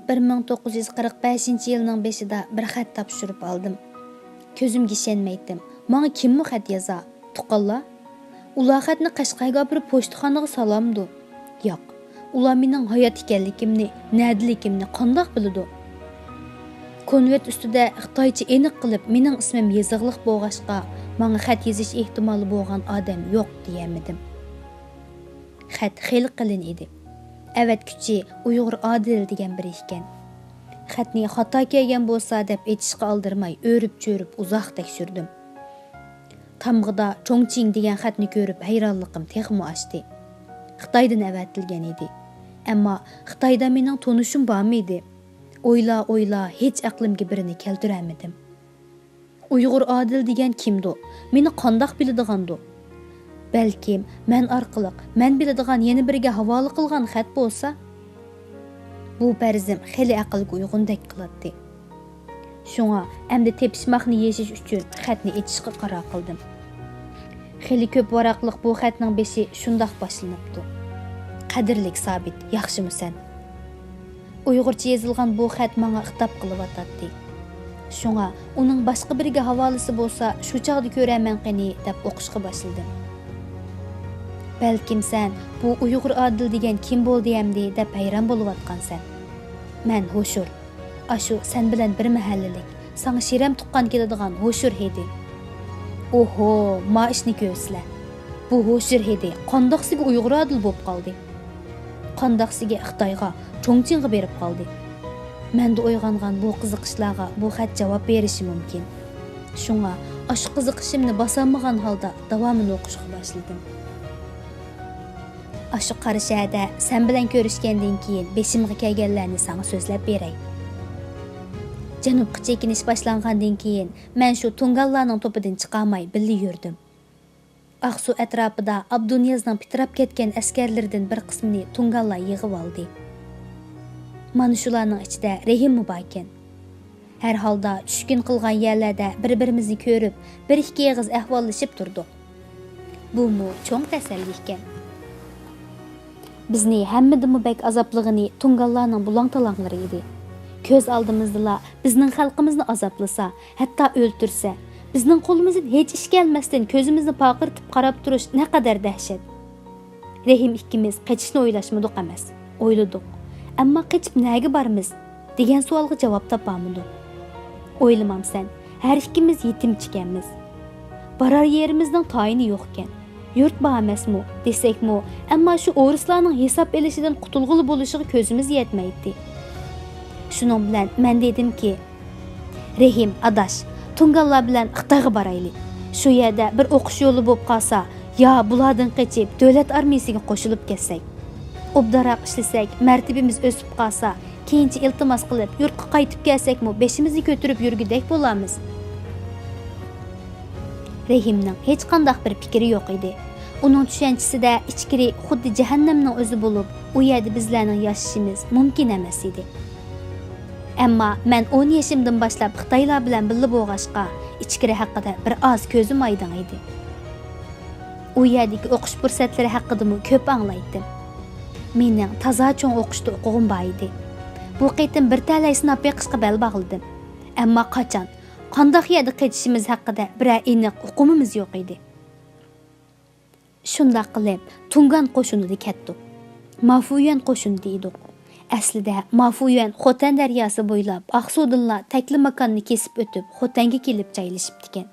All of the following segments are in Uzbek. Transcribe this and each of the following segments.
1945-yilning beshida bir xat topshirib oldim. Ko'zimga ishonmaydim. Menga kimmi xat yoza? Tuqqanlar? Ular xatni Qashqarga borib pochtaxonaga salamdi. Yo'q. Ular mening hayot ekanligimni, nadiligimni qandoq biladi? Konvert ustida Xitoycha aniq qilib mening ismim yozig'liq bo'lg'ashqa, menga xat yozish ehtimoli bo'lgan odam yo'q deyamadim. Xat xeyli qalin edi. Evet kuchi Uyg'ur Odil degan biri ekan. Xatni xato kelgan bo'lsa deb aytishga oldirmay, o'rib-cho'rib uzoq tekshirdim. Tamg'ida Chongqing degan xatni ko'rib hayronligim texmo ochdi. Xitoydan avatilgan edi. Ammo Xitoyda mening tanishim bormi edi? O'yla hech aqlimga birini keltiramadim. Uyg'ur Odil degan kimdi? Meni qandoq biladigandu? Balkim men orqali men biladigan yana biriga havola qilgan xat bo'lsa, bu farzim xeli aqlga uyg'undek qiladi. Shunga endi tepishmoqni yeshish uchun xatni etishga qaror qildim. Xeli ko'p varaqliq bu xatning beshi shundoq boshlanibdi. Qadrlik Sabit, yaxshimisan? Uyg'urcha yozilgan bu xat menga xitob qilyotdi. Shunga uning boshqa biriga havolasi bo'lsa, shu chaqda ko'raman qani deb o'qishga boshladim. Balkim sen bu Uyg'ur Odil degan kim bo'ldi hamdi deb hayron bo'layotgansan. Men Hoshur. Ashu sen bilan bir mahallalik, sana shiram tuqqan keladigan Hoshur edi. Oho, ma ishni ko'rsla. Bu Hoshur edi. Qandoqsiga Uyg'ur Odil bo'lib qoldi. Qandoqsiga Xitoyga, Chongqingga berib qoldi. Menda uyg'ongan bu qiziqishlarga bu xat javob berishi mumkin. Shunga ashu qiziqishimni bosolmagan holda davomini o'qishga boshladim. Ashu qarashada sen bilan ko'rishgandan keyin beshimga kelganlarni sana so'zlab beray. Janubga chekinish boshlangandan keyin men shu Tungallarning to'pidan chiqamay billi yurdim. Aqsu atrofida Abduniyazning pitirab ketgan askarlaridan bir qismini Tungallar yig'ib oldi. Mana shularning ichida Rahim bor ekan. Har holda tushkun qilgan yerlarda bir-birimizni ko'rib, bir-ikki og'iz ahvollashib turdik. Bu mu cho'ng tasalli ekan. Bizni hammadimi bek azoblig'ini Tungallarning bulang-talanglari edi. Ko'z oldimizda bizning xalqimizni azoblasa, hatto o'ltirsa, bizning qo'limizdan hech ish kelmasdan ko'zimizni paqirtib qarab turish naqadar dahshat. Rahim ikkimiz qochishni o'ylashmadik emas, o'yladik. Ammo qochib nega bormiz degan savolga javob topolmadik. O'ylamamsan, har ikkimiz yetim chikanmiz. Borar yerimizning tayini yo'q ekan. Yurt bor emasmi desakmi, ammo shu o'rislarning hisob elishidan qutulg'ili bo'lishiga ko'zimiz yetmaydi. Shuning bilan men dedimki, Rahim adash, Tungallar bilan Xitoyga boraylik. Shu yerda bir o'qish yo'li bo'lib qolsa, yo bulardan qochib davlat armiyasiga qo'shilib ketsak, obdaroq ishlasak, martabamiz o'sib qolsa, keyinchi iltimos qilib yurtga qaytib kelsakmi, beshimizni ko'tarib yurgidek bo'lamiz. Rahimning hech qanday bir fikri yo'q edi. Uning tushanchisida ichkiri xuddi jahannamning o'zi bo'lib, u yerda bizlarning yashashimiz mumkin emas edi. Ammo men 10 yoshimdan boshlab Xitoylar bilan birga bo'lg'ashqa, ichkiri haqida bir oz ko'zim oydin edi. U yerdagi o'qish fursatlari haqida ko'p anglaydim. Mening toza cho'ng o'qishda o'qig'im bor edi. Bu qitim bir talay sinab beqishga bel bog'ladim. Ammo qachon, qandoq yerda qetishimiz haqida bir aniq uqumimiz yo'q edi. Shundoq qilib, Tungan qo'shinida ketdik. Mafuyan qo'shini deydik. Aslida Mafuyan Xotan daryosi bo'ylab Aqsudinlar takli makonni kesib o'tib, Xotanga kelib joylashibdi ekan.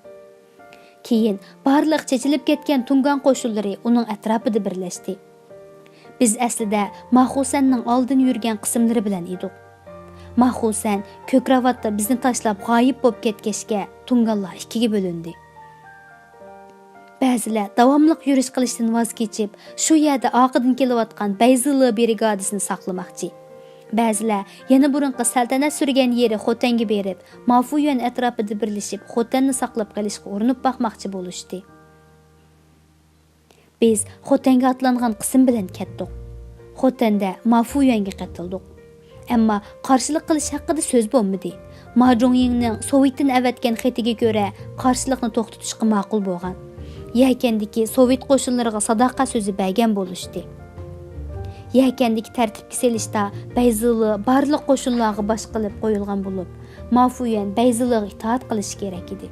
Keyin barliq chechilib ketgan Tungan qo'shinlari uning atrofida birlashdi. Biz aslida Maxusanning oldin yurgan qismlari bilan edik. Maxusan ko'kravatda bizni tashlab g'oyib bo'lib ketgachga Tungallar ikkiga bo'lindi. Ba'zilar davomli yurish qilishdan voz kechib, shu yerda oqidan kelayotgan Bayzili brigadasini saqlamoqchi. Ba'zilar yana burunqi saltanat surgan yeri Xotanga berib, Mafuyan atrofida birlashib, Xotanni saqlab qolishga urinib boqmoqchi bo'lishdi. Biz Xotanga atlangan qism bilan ketdik. Xotanda Mafuyanga qatildik. Ammo qarshilik qilish haqida so'z bo'lmadi. Ma Zhongyingning Sovetdan avatgan xatiga ko'ra qarshilikni to'xtatishga ma'qul bo'lgan. Yakandagi Sovet qo'shinlariga sadoqat so'zi bergan bo'lishdi. Yekendiki tərtibki selishda Bayzilı barlıq qoşunlarga baş qilib qo'yilgan bo'lib, Mafuyan Bayzilıga itoat qilish kerak edi.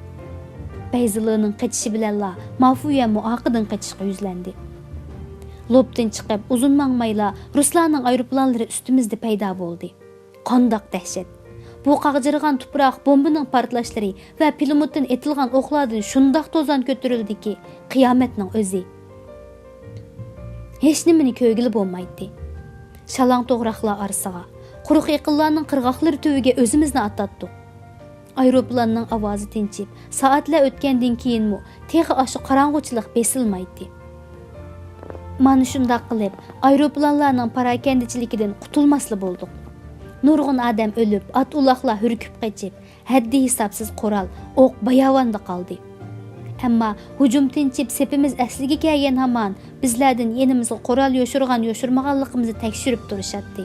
Bayzilıning qachishi bilanla Mafuyan muoqidan qachishga yuzlandi. Lobdan chiqib uzun mangmayla Ruslarning aeroplanlari ustimizda paydo bo'ldi. Qandoq dahshat! Bu qag'jirgan tuproq bombaning portlashlari va pilotdan etilgan o'qlardan shundoq to'zon ko'tarildiki, qiyomatning o'zi. Hech nimani ko'rgili bo'lmaydi. Shalang to'g'raqlar orasiga, quruq yaqinlarning qirg'oqlari tuviga o'zimizni atatdik. Aeroplanning ovozi tinchib, soatlar o'tgandan keyinmi texi oshu qorong'uchilik besilmaydi. Mana shunday qilib, aeroplanlarning parakandichiligidan qutulmasli bo'ldik. Nurg'un odam o'lib, at-uloqlar hurkib qochib, haddi hisobsiz qoral, o'q bayovonda qoldi. Ammo hujum tinchib, sepimiz asliga kelgan hamon bizlardan yenimizga qoral yoshirmaganligimizni tekshirib turishadi.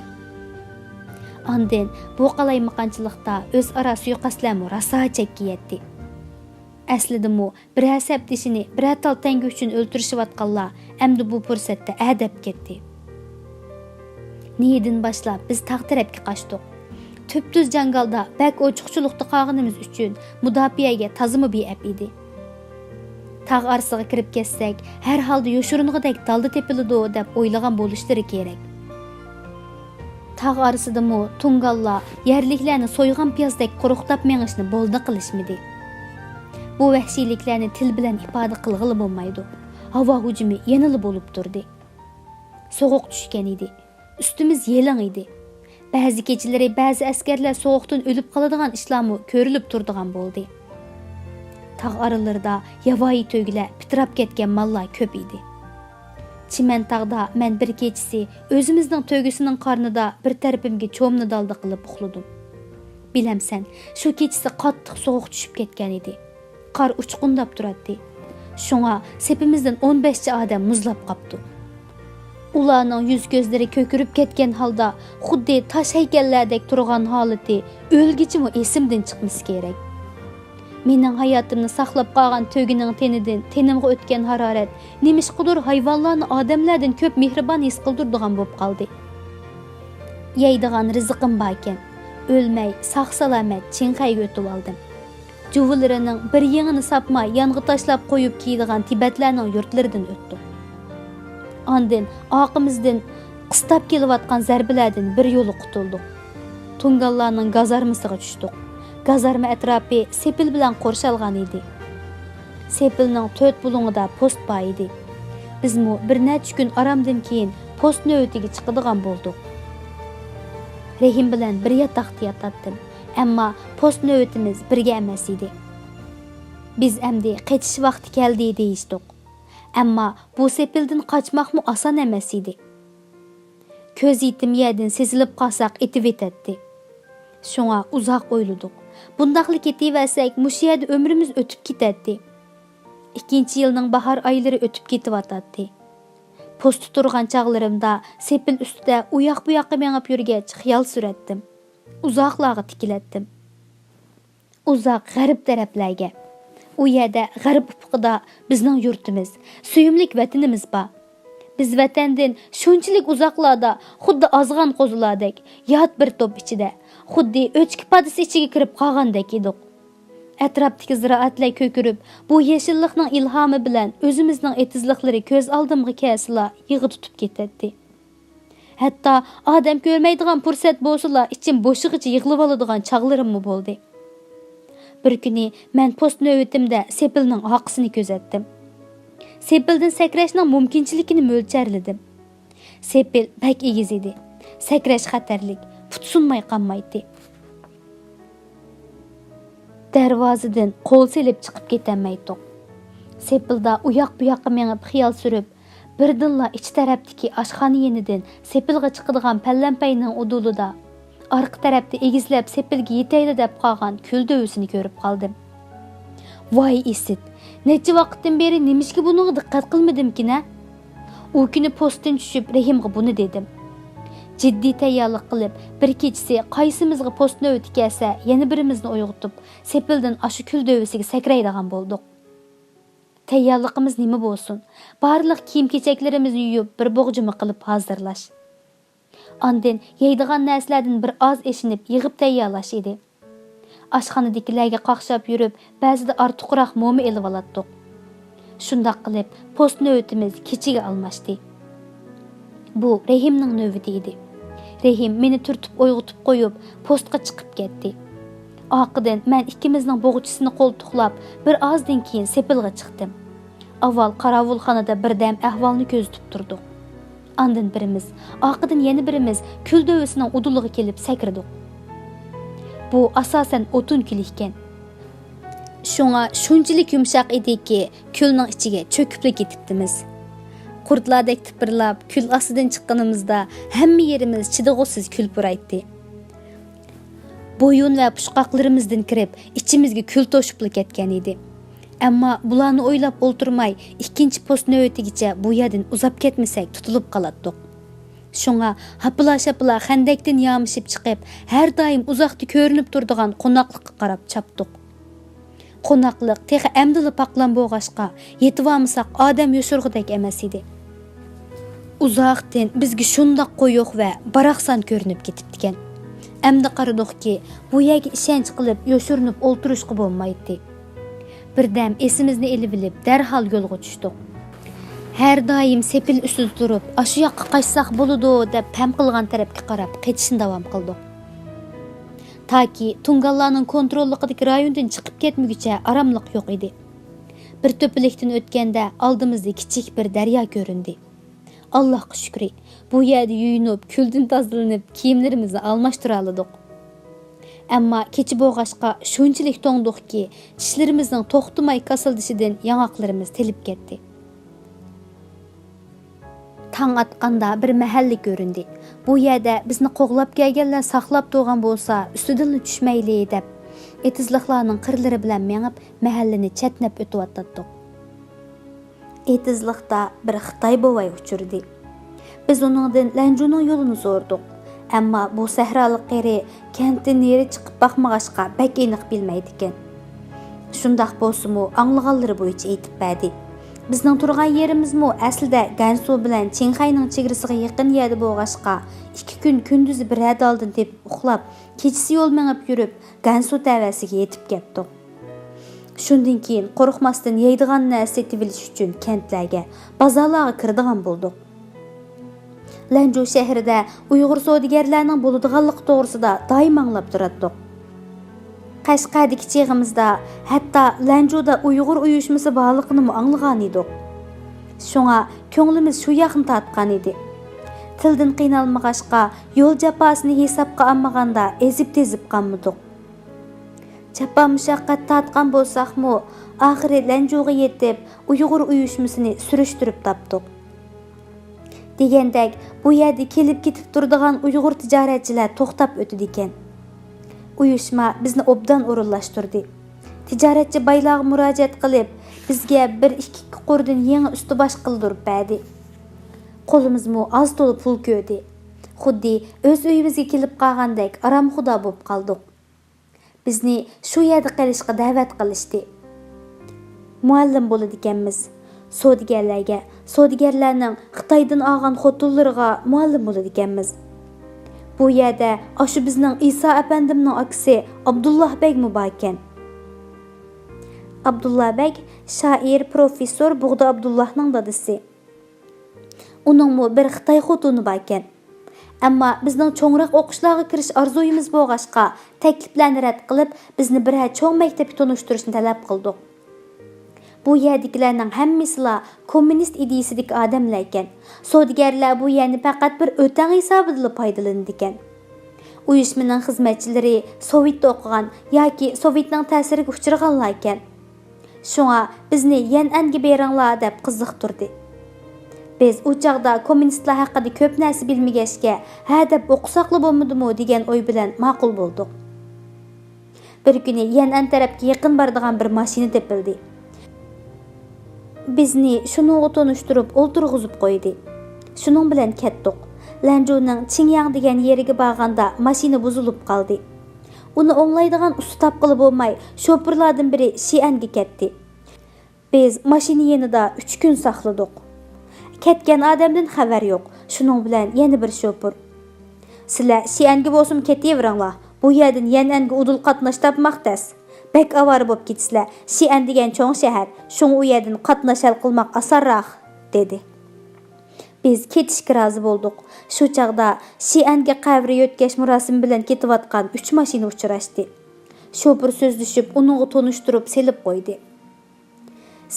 Ondan bu qalaymaqanchilikda o'zaro suiqasdlarmi rosa chekkiyatdi. Aslida bir asabdishini bir tal tanga uchun o'ltirishayotganlar endi bu fursatda adab ketdi. Niyedin boshlab biz taq tarafga qochdik. Tüptüz jangalda bak ochiqchilikda qolganimiz uchun mudofiaga tazimi be'ab edi. Taq orasiga kirib ketsak, har holda yoshirung'idek dalda tepiladi deb o'ylagan bo'lishlari kerak. Taq orasidami tungallar yerliklarni so'ygan piyozdek quruqtab mengishni bo'ldi qilishmidi. Bu vahshiyliklarni til bilan ifoda qilg'ili bo'lmaydi. Havo hujumi yanili bo'lib turdi. So'g'uq tushgan edi. Üstümüz yelang edi. Ba'zi kechalari ba'zi askarlar so'g'uqdan o'lib qoladigan ishlarmi ko'rilib turadigan bo'ldi. Tog' oralarida yavoyi to'ygilar pitirab ketgan mallar ko'p edi. Chiman tog'da men bir kechasi o'zimizning to'ygisining qornida bir tarafimga cho'mni dalda qilib uxladim. Bilamsan, shu kechasi qattiq so'g'uq tushib ketgan edi. Qor uchqundab turadi. Shunga sepimizdan 15 ta odam muzlab qopdi. Ularning yuz ko'zlari ko'kirib ketgan holda, xuddi tosh haykallardek turgan holati o'lgichimi esimdan chiqmasi kerak. Mening hayotimni saqlab qolgan to'gining tenidan tenimga o'tgan harorat nemishqidir hayvonlarni odamlardan ko'p mehribon his qildiradigan bo'lib qoldi. Yeydigan rizqim bor ekan, o'lmay sog'-salomat Chinxayga o'tib oldim. Juvularining bir yengini sapmay yong'i tashlab qo'yib kiydigan Tibetlarning yurtlaridan o'tdim. Ondan oqimizdan qistab kelayotgan zarbalardan bir yo'li qutuldik. Tungallarning gazarmasiga tushdik. Gazarma atrofi sepil bilan qo'rshalgan edi. Sepilning 4 bulung'ida post bor edi. Bizmi bir necha kun oromdan keyin post navbatiga chiqadigan bo'ldik. Rahim bilan bir yotoqda yotdim, ammo post navbatimiz birga emas edi. Biz endi qetish vaqti keldi deyishdik. Ammo bu sepildan qochmoqmi oson emas edi. Ko'z yetim yerdan sezilib qolsak etib etadi. Shunga uzoq o'yladik. Bundaqlik ketaversak, mush yerda umrimiz o'tib ketadi. 2-yilning bahor oylari o'tib ketyotadi. Postda turgan chog'larimda sepil ustida u yoq bu yoqqa mengib yurgach xiyol suratdim. Uzoqlarga tikilatdim. Uzoq g'arb taraflarga. U yerda g'arb ufuqida bizning yurtimiz, suyumlik vatanimiz bor. Biz vatandan shunchalik uzoqlarda, xuddi ozg'an qo'zilardek, yot bir to'p ichida, xuddi o'chki podisi ichiga kirib qolgandek edik. Atrofdagi ziroatlar ko'kirib, bu yashillikning ilhomi bilan o'zimizning etizliklari ko'z oldimga kelsila yig'i tutib ketadi. Hatto odam ko'rmaydigan fursat bo'lsa, ichim bo'shig'icha yig'ilib oladigan chog'larimmi bo'ldi. Bir kuni men post navbatimda sepilning oqisini ko'zatdim. Sepildan sakrashning mumkinchiligini mo'lcharladim. Sepil bak egiz edi. Sakrash xatarlik, putsunmay qolmaydi. Darvozadan qo'l selib chiqib ketamaydik. Sepilda u yoq bu yoqqa mengib xiyol surib, birdinla ich tarafdagi oshxona yenidan sepilga chiqadigan pallampayning udulida orqa tarafda egizlab sepilga yetayli deb qolgan kul dovusini ko'rib qoldim. Voy isit, necha vaqtdan beri nimishga bunga diqqat qilmadimki-na? U kuni postdan tushib Rahimga buni dedim. Jiddiy tayyorlik qilib, bir kechasi qaysimizga post navbati kelsa, yana birimizni uyg'otib, sepildan ashu kul dovusiga sakraydigan bo'ldik. Tayyorligimiz nima bo'lsin? Barliq kiyim-kechaklarimizni yuyib, bir bo'g'jima qilib hozirlash. Andin yeydigan narsalardan bir oz eshinib yig'ib tayyorlash edi. Oshxonadagilarga qaqshab yurib, ba'zida ortiqroq mo'mi elib olatdik. Shundoq qilib, post navbatimiz kechiga almashdi. Bu Rahimning navbati edi. Rahim meni turtib uyg'otib qo'yib, postga chiqib ketdi. Oqidan men ikkimizning bo'g'ichisini qo'ltiqlab, bir ozdan keyin sepilga chiqdim. Avval qarovulxonada birdam ahvolni ko'zitib turdik. Andin birimiz, oqidan yana birimiz kul dovisining uduliga kelib sakirdik. Bu asosan o'tun kul ekan. Shunga shunchalik yumshoq ediki, kulning ichiga cho'kib ketibdimiz. Qurtlardek tipirlab, kul ostidan chiqqanimizda hamma yerimiz chidag'usiz kul puraytdi. Bo'yun va pushqoqlarimizdan kirib, ichimizga kul to'shib ketgan edi. Ammo bularni o'ylab o'ltirmay, ikkinchi post navbatigacha bu yerdan uzab ketmasak tutilib qolatdik. Shunga hapila-shapila xandakdan yamishib chiqib, har doim uzoqda ko'rinib turadigan qo'noqlikqa qarab chapdik. Qo'noqlik texi amdili paqlan bo'g'ashqa, yetib olmasak odam yoshurg'idek emas edi. Uzoqdan bizga shundoq qo'yoq va baraqsan ko'rinib ketibdi. Amda qaradikki, bu yerga ishonch qilib yoshirinib o'ltirishga bo'lmaydi. Birdam esimizni elib bilib, darhol yo'lga tushdik. Har doim sepil ustida turib, "Ashu yoqqa qaytsak bo'ladi" deb pam qilgan tarafga qarab, qaytishni davom qildik. Taki Tungallarning kontrolligidagi rayondan chiqib ketmaguncha aramliq yo'q edi. Bir to'pilikdan o'tganda oldimizda kichik bir daryo ko'rindi. Allohga shukri, bu yerda yuyinib, kuldan tozalanib, kiyimlarimizni almashtira oldik. Ammo kechi bo'g'ashqa shunchalik to'ngdikki, tishlarimizning to'xtamay kasildishidan yangoqlarimiz telib ketdi. Tang atqanda bir mahalla ko'rindi. Bu yerda bizni qo'g'lab kelganlar saqlab turgan bo'lsa, ustidan tushmayli deb, etizliqlarning qirlari bilan mengib, mahallani chatnab o'tib. Etizliqda bir Xitoy bovay uchirdi. Biz uningdan Lanjuning yo'lini so'rdik. Ammo bu sahrolik qeri kentdan neri chiqib baxmag'ashqa bak aniq bilmaydi ekan. Shundoq bo'lsa-mu, anglaganlari bo'yicha aytib berdi. Bizning turgan yerimizmi aslida Gansu bilan Qinghayning chegarasiga yaqin yerda bo'lg'ashqa, 2 kun kunduzi bir hadaldan tepib uxlab, kechasi yo'l mengib yurib, Gansu tavasiga yetib ketdik. Shundan keyin qo'rqmasdan yeydigan narsa setib olish uchun kentlarga, bozorlarga kiradigan bo'ldik. Lanju shahrida Uyg'ur savdogarlarning bo'ladiganligi to'g'risida doim anglab turardik. Qashqardagi cheg'imizda hatto Lanjuda Uyg'ur uyushmasi borligini anglagan edik. Shunga ko'nglimiz shu yoqni tortgan edi. Tildan qiynalmag'ashqa, yo'l jafosini hisobga olmaganda ezib-tezib qolmadik. Jafo mushaqqat tortgan bo'lsaqmi, oxiri Lanjuga yetib, Uyg'ur uyushmasini surishtirib topdik. Degandek, bu yerda kelib ketib turadigan Uyg'ur tijoratchilar to'xtab o'tdi ekan. Uyushma bizni obdan o'rinlashtirdi. Tijoratchi baylarga murojaat qilib, bizga 1-2 qurdan yangi usti bosh qildirib berdi. Qo'limizmi oz to'la pul ko'di. Xuddi o'z uyimizga kelib qolgandek aram xudo bo'lib qoldik. Bizni shu yerda qolishga da'vat qilishdi. Muallim bo'ladi ekanmiz. Savdogarlarning Xitoydan olgan xotinlariga muallim bo'ladi ekanmiz. Bu yerda ashu bizning Iso apandimning aksi Abdullah bek mubokan. Abdullah bek shoir, professor Bug'da Abdullahning dadasi. Uningmi bir Xitoy xotini bor ekan. Ammo bizning cho'ngroq o'qishlarga kirish orzuyimiz bo'lg'ashqa, takliflarni rad qilib, bizni bir cho'ng maktabga tunishtirishni talab qildik. Bu yerdagilarning hammasi kommunist ideyasidagi odamlar ekan. Savdogarlar bu yerni faqat bir o'tan hisobida foydalanadi ekan. Uyushmaning xizmatchilari Sovetda o'qigan yoki Sovetning ta'siriga uchraganlar ekan. Shunga bizni yan'anga beringlar deb qiziqtirdi. Biz u chaqda kommunistlar haqida ko'p narsa bilmagashga, ha deb o'qisaqli bo'lmadimi degan o'y bilan ma'qul bo'ldik. Bir kuni yan'an tarafga yaqin boradigan bir mashina topildi. Bizni shuningga tonishtirib o'ltirg'izib qo'ydi. Shuning bilan ketdik. Lanjuning Qingyang degan yeriga borganda mashina buzilib qoldi. Uni o'nglaydigan usta topqili bo'lmay, shofirlardan biri Xi'anga ketdi. Biz mashina yanida 3 kun saqladik. Ketgan odamdan xabar yo'q. Shuning bilan yana bir shofir. Sizlar Şianga bo'lsin ketaveringlar. Bu yerdan yananga udul qatnash tapmoqdas. Bek avara bo'lib ketisizlar. Xi'an degan cho'ng shahar, shunga u yerdan qatnashal qilmoq osonroq, dedi. Biz ketishga rozi bo'ldik. Shu chaqda Xi'anga qabri yo'tkash murosimi bilan ketayotgan 3 mashina uchrashdi. Shofir so'zlashib, uningga tonishtirib selib qo'ydi.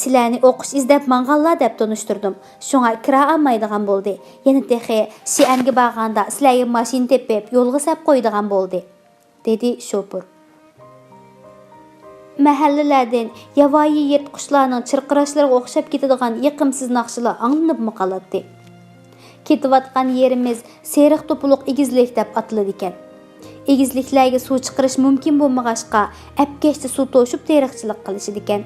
Sizlarni o'qish izlab manganlar deb tonishtirdim. Shunga kira olmaydigan bo'ldi. Yana texi Xi'anga borganda sizlarga mashina tepib yo'lga sap qo'ydigan bo'ldi, dedi shofir. Mahallalardan yavoyi yirtqichlarning chirqirashlariga o'xshab ketadigan yiqimsiz naqshlar anglanib qolardi. Ketayotgan yerimiz seriq to'puluq egizlik deb atiladi ekan. Egizliklarga suv chiqarish mumkin bo'lmag'achqa, apkashda suv to'shib teriqchilik qilishidi ekan.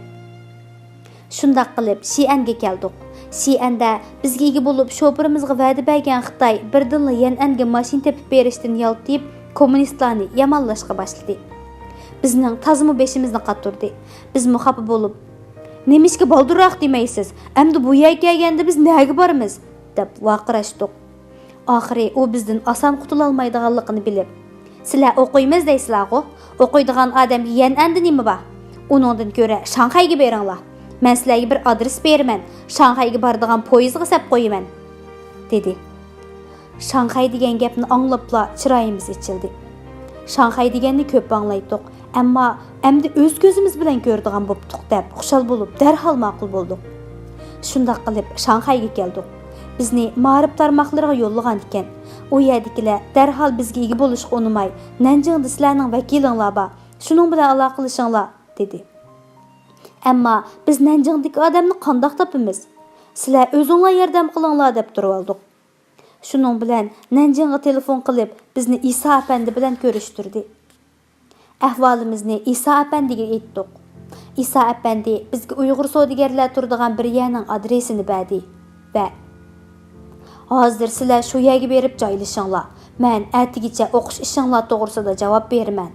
Shundaq qilib Xi'anga keldik. Xi'anda bizga ega bo'lib shofirimizga va'da bergan Xitoy birdinla yananga mashina tepib berishdan yaltib, kommunistlarni yomonlashga boshladi. Bizning tazmi beshimizni qaturdi. Biz muxafa bo'lib, "Nemishga boldurroq demaysiz? Endi bu yerga kelganda biz nega boramiz?" deb vaqirashdik. Oxiri u bizdan oson qutula olmaydiganligini bilib, "Sizlar o'qiymiz deysizlar-ku, o'qiydigan odamga yana endi nima bor? Uningdan ko'ra Shanxayga beringlar. Men sizlarga bir adres beraman. Shanxayga boradigan poyezdga sap qo'yaman", dedi. Shanxay degan gapni anglabla chiroyimiz ichildi. Shanxay deganni ko'p anglaydik, ammo endi o'z ko'zimiz bilan ko'radigan bo'pdik deb xushal bo'lib, darhol ma'qul bo'ldik. Shundaq qilib Shanxayga keldik. Bizni ma'rif tarmoqlariga yo'llagan ekan. U yerdagilar darhol bizga ega bo'lishga unamay, "Nanjingda sizlarning vakilinglar bor. Shuning bilan aloqa qilishinglar", dedi. Ammo biz Nanjingdagi odamni qandoq topamiz? Sizlar o'zinglar yordam qilinglar deb turib oldik. Shuning bilan Nanjingga telefon qilib, bizni Isa apandi bilan ko'rishtirdi. Ahvolimizni Isa apandiga aytdik. Isa apandi bizga Uyg'ur savdogarlar turadigan bir yerning adresini berdi va "Hozir sizlar shu yerga berib joylashinglar. Men ertagacha o'qish ishinglar to'g'risida javob beraman",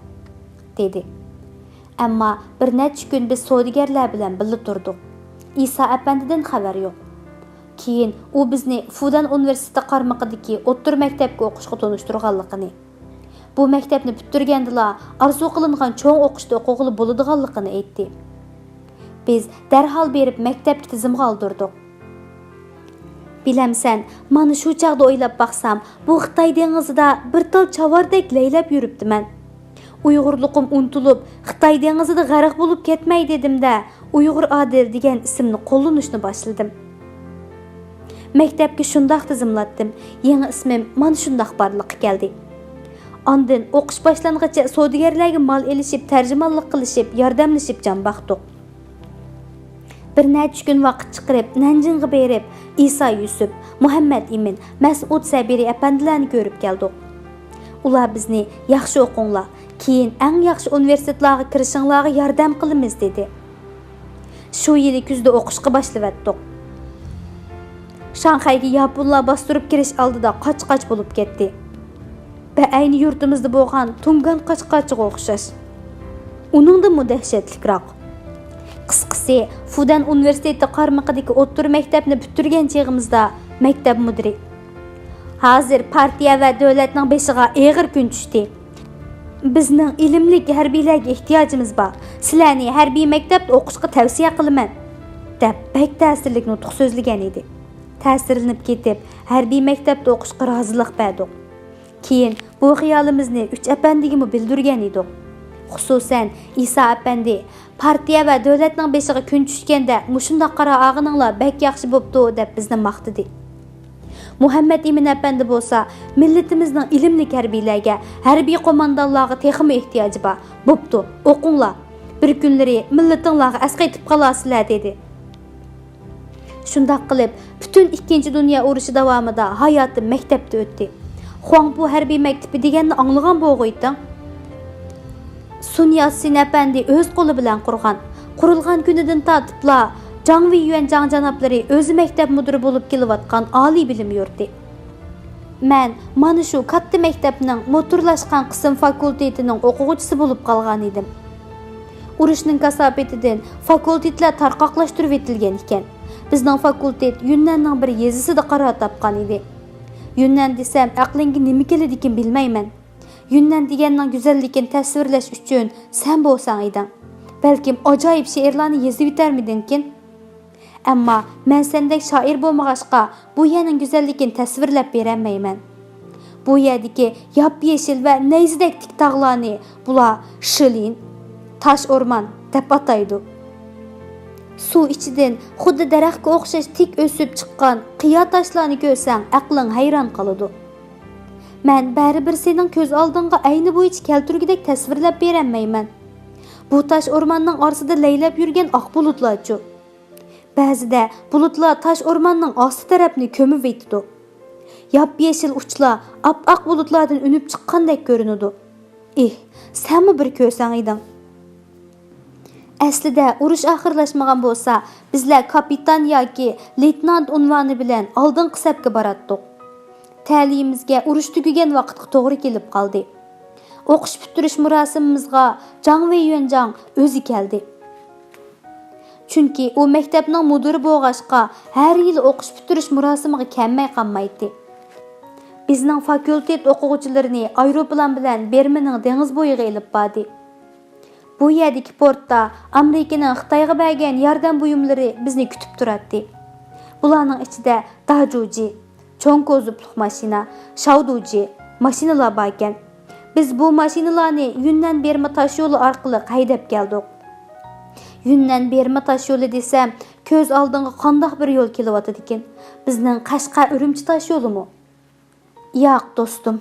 dedi. Ammo bir necha kun biz savdogarlar bilan birga turdik. Isa apandidan xabar yo'q. Keyin u bizni Fudan universiteti qarmog'idagi o'rta maktabga o'qishga tonishtirganligini, bu maktabni bitirgandila arzu qilingan cho'ng o'qishda o'qig'ili bo'ladiganligini aytdi. Biz darhol berib maktabga tizimga oldirdik. Bilamsan, mana shu chaqda o'ylab baqsam, bu Xitoy dengizida bir tal chavardek laylab yuribdiman. Uyg'urliqim unutilib, Xitoy dengizida g'arq bo'lib ketmay dedimda, Uyg'ur Adil degan ismni qo'llanishni boshladim. Maktabga shundoq tizimlatdim. Yangi ismim mana shundoq barliqqa keldi. Ondan o'qish boshlang'icha savdogarlarga mol elishib, tarjimonlik qilishib, yordamlashib jon baqdik. Bir necha kun vaqt chiqarib, Nanjingga berib, Isa Yusuf, Muhammad Imin, Mas'ud Sabiri apandilarni ko'rib keldik. Ular bizni yaxshi o'qinglar, keyin eng yaxshi universitetlarga kirishinglarga yordam qilamiz dedi. Shu yili kuzda o'qishga boshladik. Shanxayga yaponlar bostirib kirish oldida qoch-qoch bo'lib ketdi. Va ayni yurtimizda bo'lgan Tungan qoch-qochiga o'xshash. Uningda dahshatlikroq. Qisqasi, Fudan universiteti qarmog'idagi o'rta maktabni bitirgan chog'imizda maktab mudiri: "Hozir partiya va davlatning beshiga og'ir kun tushdi. Bizning ilmli harbiylarga ehtiyojimiz bor. Sizlarni harbiy maktabda o'qishga tavsiya qilaman", deb bek ta'sirli nutq so'zlagan edi. Ta'sirlanib ketib, harbiy maktabda o'qishga rozilik berdik. Keyin bu xiyolimizni 3 apandiga bildirgan edik. Xususan, Isa apandi partiya va davlatning beshiga kun tushganda mushundoq qara og'ininglar bek yaxshi bo'pti deb bizni maqtadi. Muhammad Imin apandi bo'lsa, millatimizning ilmli harbiylarga, harbiy qo'mondonlarga texmi ehtiyoji bor. Bo'pti, o'qinglar. Bir kunlari millatinglarga asqaytib qolasizlar dedi. Shundoq qilib, butun 2-dunyo urushi davomida hayotim maktabda o'tdi. Huangpu harbiy maktabi deganni anglagan bo'g'oyding. Sun Yat-sen apandi o'z qo'li bilan qurgan. Qurilgan kunidan tortibla Zhang Weiyuan janoblari o'zi maktab mudiri bo'lib kelayotgan oliy bilim yurti. Men mana shu katta maktabning motorlashgan qism fakultetining o'quvchisi bo'lib qolgan edim. Urushning kasofatidan fakultetlar tarqoqlashtirib etilgan ekan. Bizning fakultet Yunnanning bir yezisida qaror topgan edi. Yunnan desem aqlingga nima keladikin bilmayman. Yunnan deganning go'zalligini tasvirlash uchun sen bo'lsang eding. Balkim ajoyib she'rlarni yozib bitarmidinkin? Ammo men sendek shoir bo'lmag'achqa bu yerning go'zalligini tasvirlab berolmayman. Bu yerdagi yap-yeshil va nayzidek tik tog'larni bular shilin, tash o'rmon deb ataydi. Suv ichidan xuddi daraxtga o'xshash tik o'sib chiqqan qiyo toshlarni ko'rsang, aqling hayron qoladi. Men baribir sening ko'z oldingga ayni bo'yicha kelturgidek tasvirlab berolmayman. Bu tash o'rmonning orasida laylab yurgan oq bulutlarchi. Ba'zida bulutlar tash o'rmonning osti tarafini ko'mib yetdi. Yap-yeshil uchlar ap-aq bulutlardan unib chiqqandek ko'rinadi. Senmi bir ko'rsang eding. Aslida urush oxirlashmagan bo'lsa, bizlar kapitan yoki leytenant unvoni bilan oldingi safga boratdik. Ta'limimizga urush tugagan vaqtga to'g'ri kelib qoldi. O'qish bitirish murosimimizga Jang Wei Yuanjang o'zi keldi. Chunki u maktabning mudiri bo'lg'achqa har yil o'qish bitirish murosimiga kelmay qolmaydi. Bizning fakultet o'quvchilarini aeroplan bilan Bermaning dengiz bo'yiga olib bordi. Bu yerdagi portda Amerikaning Xitoyga bergan yordam buyumlari bizni kutib turardi. Bularning ichida Dajuji, cho'ng ko'zubluq mashina, Shauduji mashinalar bor ekan. Biz bu mashinalarni Yunnan Berma tosh yo'li orqali haydab keldik. Yunnan Berma tosh yo'li desam, ko'z oldinga qandoq bir yo'l kelyotdi ekan? Bizning Qashqa Urumchi tosh yo'limi? Yo'q do'stim.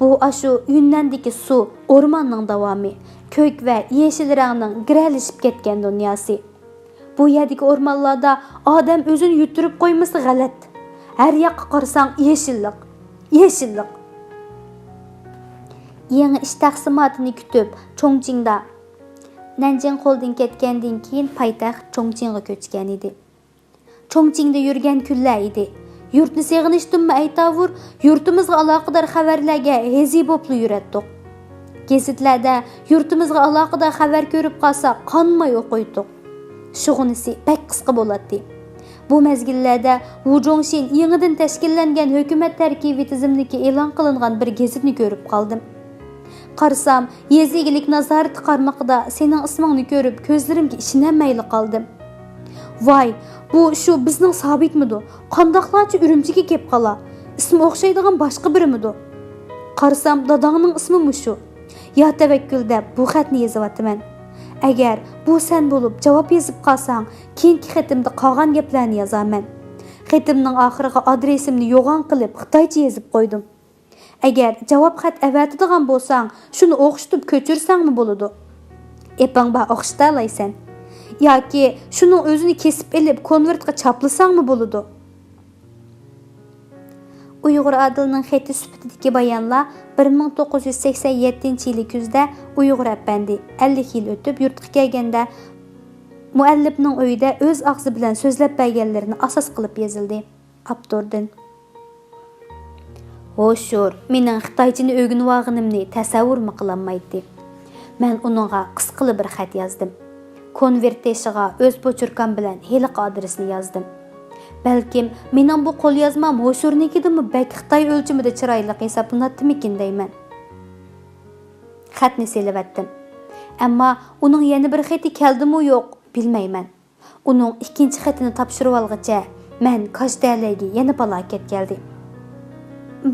Bu ashu Yunnandagi suv, o'rmonning davomi, ko'k va yeshil rangning giralishib ketgan dunyosi. Bu yerdagi o'rmonlarda odam o'zini yuturib qo'ymasa g'alat. Har yoqqa qarasang yeshillik, yeshillik. Yangi ish taqsimotini kutib, Chongqingda Nanjing qo'ldan ketgandan keyin poytaxt Chongqingga ko'chgan edi. Chongqingda yurgan kunlar edi. Yurtni seg'inishdimmi aytavur, yurtimizga aloqador xabarlarga hezi bo'pli yuratdik. Gazetlarda yurtimizga aloqador xabar ko'rib qolsa, qonmay o'qiydik. Shug'unisi pek qisqa bo'ladi. Bu mezgillarda Wu Zhongshin yangidan tashkillangan hukumat tarkibi tizimligi e'lon qilingan bir gazetni ko'rib qoldim. Qarasam, yezigilik nazorati qarmoqida sening ismingni ko'rib, ko'zlarimga ishonmayli qoldim. Voy, bu shu bizning Sobitmidi? Qandoqlarcha Urumchiga kelib qola? Ismi o'xshaydigan boshqa birimidir? Qarasam, dadangning ismi shu. Ya tavakkul deb bu xatni yozyapman. Agar bu sen bo'lib javob yozib qolsang, keyingi xatimda qolgan gaplarni yozaman. Xatimning oxiriga adresimni yo'g'on qilib Xitoycha yozib qo'ydim. Agar javob xat avatadigan bo'lsang, shuni o'qishtirib ko'chirsangmi bo'ladi? Epang ba o'qishta olaysan. Yoki shuni o'zini kesib elib konvertga chaplasangmi bo'ladi? Uyg'ur Adilning xati sifatidagi bayonlar 1987-yil kuzda Uyg'ur apandi 50 yil o'tib yurtga kelganda muallifning uyida o'z og'zi bilan so'zlab berganlarini asos qilib yozildi. Abdurdin. Ho'shur, mening Xitoychani o'rganib olganimni tasavvurmi qilolmaydi. Men uningga qisqali bir xat yozdim. Konverteshiga o'z pochurkam bilan heliq adresini yozdim. Balkim mening bu qo'l yozmam Ho'shurnikidimi bak Xitoy o'lchimida chiroyli hisoblanatdimikin deyman. Xatni selavatdim. Ammo uning yana bir xati keldimi yo'q bilmayman. Uning ikkinchi xatini topshirib olgacha men Kashdalarga yana falokat keldi.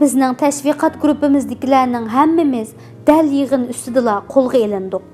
Bizning tashviqot guruhimizdagilarning hammamiz dal yig'in ustida qo'lga elindik.